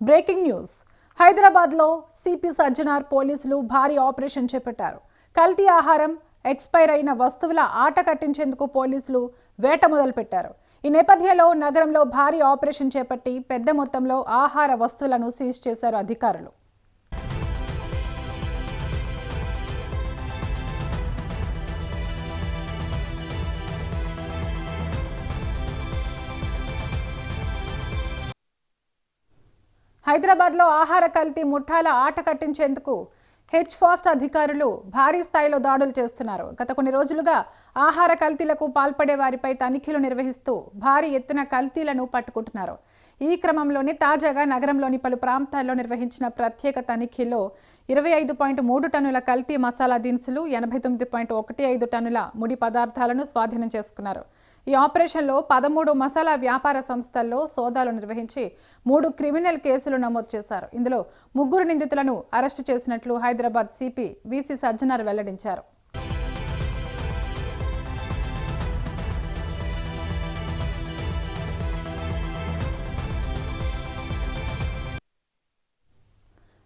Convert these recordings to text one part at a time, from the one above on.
Breaking news. హైదరాబాద్లో CP Sajjanar పోలీసులు భారీ ఆపరేషన్ చేపట్టారు. కల్తీ ఆహారం, ఎక్స్పైర్ అయిన వస్తువుల ఆట కట్టించేందుకు పోలీసులు వేట మొదలుపెట్టారు. ఈ నేపథ్యంలో నగరంలో భారీ ఆపరేషన్ చేపట్టి పెద్ద మొత్తంలో ఆహార వస్తువులను సీజ్ చేశారు అధికారులు. హైదరాబాద్లో ఆహార కల్తీ ముఠాల ఆట కట్టించేందుకు హెచ్ఫాస్ట్ అధికారులు భారీ స్థాయిలో దాడులు చేస్తున్నారు. గత కొన్ని రోజులుగా ఆహార కల్తీలకు పాల్పడే వారిపై తనిఖీలు నిర్వహిస్తూ భారీ ఎత్తున కల్తీలను పట్టుకుంటున్నారు. ఈ క్రమంలోనే తాజాగా నగరంలోని పలు ప్రాంతాల్లో నిర్వహించిన ప్రత్యేక తనిఖీల్లో 25.3 టన్నుల కల్తీ మసాలా దినుసులు, 89.15 టన్నుల ముడి పదార్థాలను స్వాధీనం చేసుకున్నారు. ఈ ఆపరేషన్లో 13 మసాలా వ్యాపార సంస్థల్లో సోదాలు నిర్వహించి 3 క్రిమినల్ కేసులు నమోదు చేశారు. ఇందులో 3 నిందితులను అరెస్టు చేసినట్లు హైదరాబాద్ సిపి విసి సజ్జనార్ వెల్లడించారు.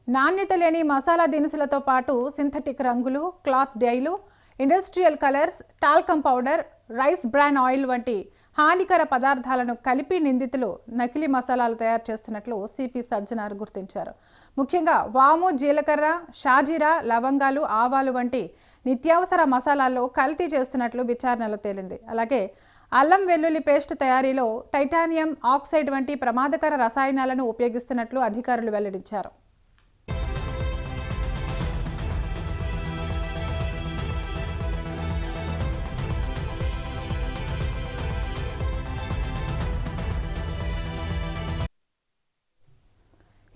నాణ్యత లేని మసాలా దినుసులతో పాటు సింథటిక్ రంగులు, క్లాత్ డైలు, industrial colours, talcum powder, rice bran oil వంటి హానికర పదార్థాలను కలిపి నిందితులు నకిలీ మసాలాలు తయారు చేస్తున్నట్లు సిపి సజ్జనార్ గుర్తించారు. ముఖ్యంగా వాము, జీలకర్ర, షాజీరా, లవంగాలు, ఆవాలు వంటి నిత్యావసర మసాలాల్లో కల్తీ చేస్తున్నట్లు విచారణలో తేలింది. అలాగే అల్లం వెల్లుల్లి పేస్ట్ తయారీలో టైటానియం ఆక్సైడ్ వంటి ప్రమాదకర రసాయనాలను ఉపయోగిస్తున్నట్లు అధికారులు వెల్లడించారు.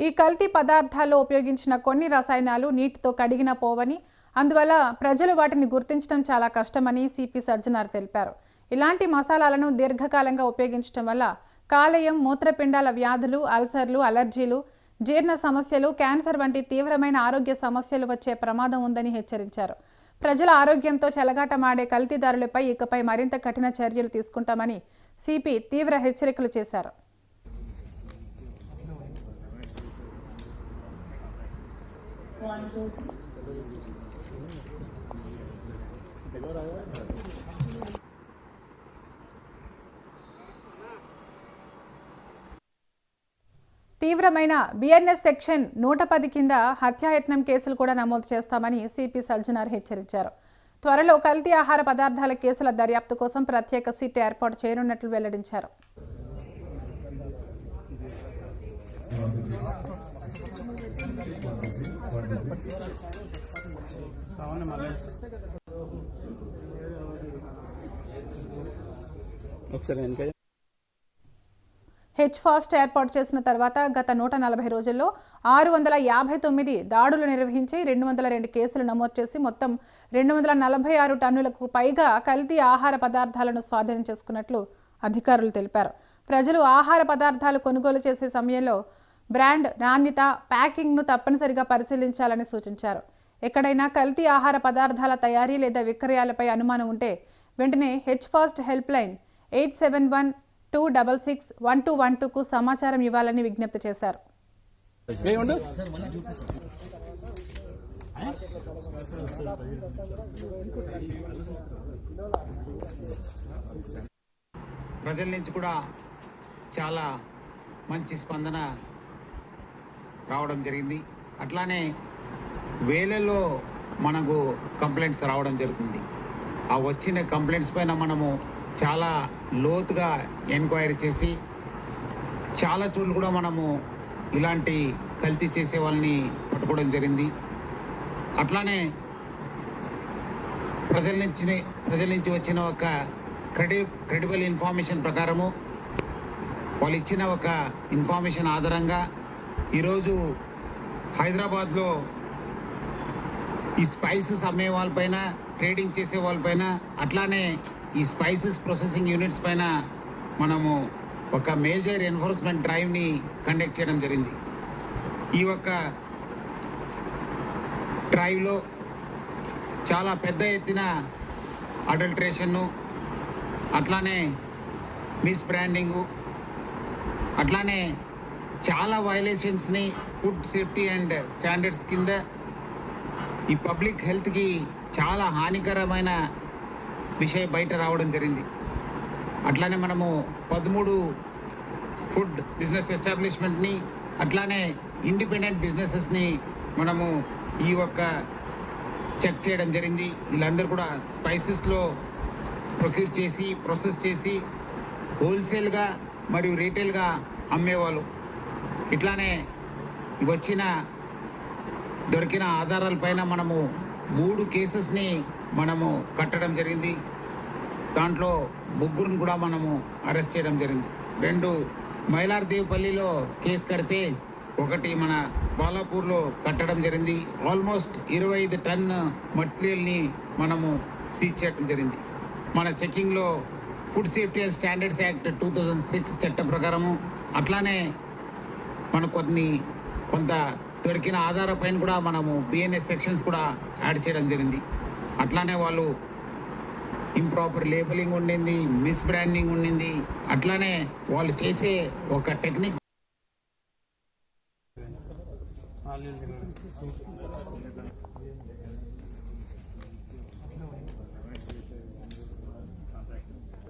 ఈ కల్తీ పదార్థాల్లో ఉపయోగించిన కొన్ని రసాయనాలు నీటితో కడిగిన పోవని, అందువల్ల ప్రజలు వాటిని గుర్తించడం చాలా కష్టమని సిపి సజ్జనార్ తెలిపారు. ఇలాంటి మసాలాలను దీర్ఘకాలంగా ఉపయోగించడం వల్ల కాలేయం, మూత్రపిండాల వ్యాధులు, అల్సర్లు, అలర్జీలు, జీర్ణ సమస్యలు, క్యాన్సర్ వంటి తీవ్రమైన ఆరోగ్య సమస్యలు వచ్చే ప్రమాదం ఉందని హెచ్చరించారు. ప్రజల ఆరోగ్యంతో చెలగాటమాడే కల్తీదారులపై ఇకపై మరింత కఠిన చర్యలు తీసుకుంటామని సిపి తీవ్ర హెచ్చరికలు చేశారు. తీవ్రమైన బిఎన్ఎస్ సెక్షన్ 110 కింద హత్యాయత్నం కేసులు కూడా నమోదు చేస్తామని సిపి సజ్జనార్ హెచ్చరించారు. త్వరలో కల్తీ ఆహార పదార్థాల కేసుల దర్యాప్తు కోసం ప్రత్యేక సిట్ ఏర్పాటు చేయనున్నట్లు వెల్లడించారు. హెచ్ఫాస్ట్ ఏర్పాటు చేసిన తర్వాత గత 140 రోజుల్లో 659 దాడులు నిర్వహించి 202 కేసులు నమోదు చేసి మొత్తం 246 టన్నులకు పైగా కల్తీ ఆహార పదార్థాలను స్వాధీనం చేసుకున్నట్లు అధికారులు తెలిపారు. ప్రజలు ఆహార పదార్థాలు కొనుగోలు చేసే సమయంలో బ్రాండ్, నాణ్యత, ప్యాకింగ్ను తప్పనిసరిగా పరిశీలించాలని సూచించారు. ఎక్కడైనా కల్తీ ఆహార పదార్థాల తయారీ లేదా విక్రయాలపై అనుమానం ఉంటే వెంటనే హెచ్ఫాస్ట్ హెల్ప్ లైన్ 8712661212కు సమాచారం ఇవ్వాలని విజ్ఞప్తి చేశారు. ప్రజల నుంచి కూడా చాలా మంచి స్పందన రావడం జరిగింది. అట్లానే వేలలో మనకు కంప్లైంట్స్ రావడం జరుగుతుంది. ఆ వచ్చిన కంప్లైంట్స్ పైన మనము చాలా లోతుగా ఎంక్వైరీ చేసి చాలా చోట్ల కూడా మనము ఇలాంటి కల్తీ చేసే వాళ్ళని పట్టుకోవడం జరిగింది. అట్లానే ప్రజల నుంచి వచ్చిన ఒక క్రెడిబుల్ ఇన్ఫర్మేషన్ ప్రకారము వాళ్ళు ఇచ్చిన ఒక ఇన్ఫర్మేషన్ ఆధారంగా ఈరోజు హైదరాబాద్లో ఈ స్పైసెస్ అమ్మే వాళ్ళపైన, ట్రేడింగ్ చేసే వాళ్ళపైన, అట్లానే ఈ స్పైసెస్ ప్రాసెసింగ్ యూనిట్స్ పైన మనము ఒక మేజర్ ఎన్ఫోర్స్మెంట్ డ్రైవ్ని కండక్ట్ చేయడం జరిగింది. ఈ ఒక డ్రైవ్లో చాలా పెద్ద ఎత్తున అడల్ట్రేషన్ను, అట్లానే మిస్ బ్రాండింగు, అట్లానే చాలా వైలేషన్స్ని ఫుడ్ సేఫ్టీ అండ్ స్టాండర్డ్స్ కింద ఈ పబ్లిక్ హెల్త్కి చాలా హానికరమైన విషయం బయట రావడం జరిగింది. అట్లానే మనము 13 ఫుడ్ బిజినెస్ ఎస్టాబ్లిష్మెంట్ని అట్లానే ఇండిపెండెంట్ బిజినెసెస్ని మనము ఈ ఒక్క చెక్ చేయడం జరిగింది. వీళ్ళందరూ కూడా స్పైసెస్లో ప్రొక్యూర్ చేసి ప్రాసెస్ చేసి హోల్సేల్గా మరియు రీటైల్గా అమ్మేవాళ్ళు. ఇట్లానే దొరికిన ఆధారాలపైన మనము 3 కేసెస్ని మనము కట్టడం జరిగింది. దాంట్లో 3 కూడా మనము అరెస్ట్ చేయడం జరిగింది. 2 మైలార్దేవ్పల్లిలో కేసు కడితే 1 మన బాలాపూర్లో కట్టడం జరిగింది. ఆల్మోస్ట్ 25 టన్ మటీరియల్ని మనము సీజ్ చేయడం జరిగింది. మన చెకింగ్లో food safety and standards act 2006 చట్ట ప్రకారము అట్లానే మనకు కొంత దొరికిన ఆధారపైన కూడా మనము బిఎన్ఎస్ సెక్షన్స్ కూడా యాడ్ చేయడం జరిగింది. అట్లానే వాళ్ళు ఇంప్రాపర్ లేబులింగ్ ఉండింది, మిస్ బ్రాండింగ్ ఉండింది. అట్లానే వాళ్ళు చేసే ఒక టెక్నిక్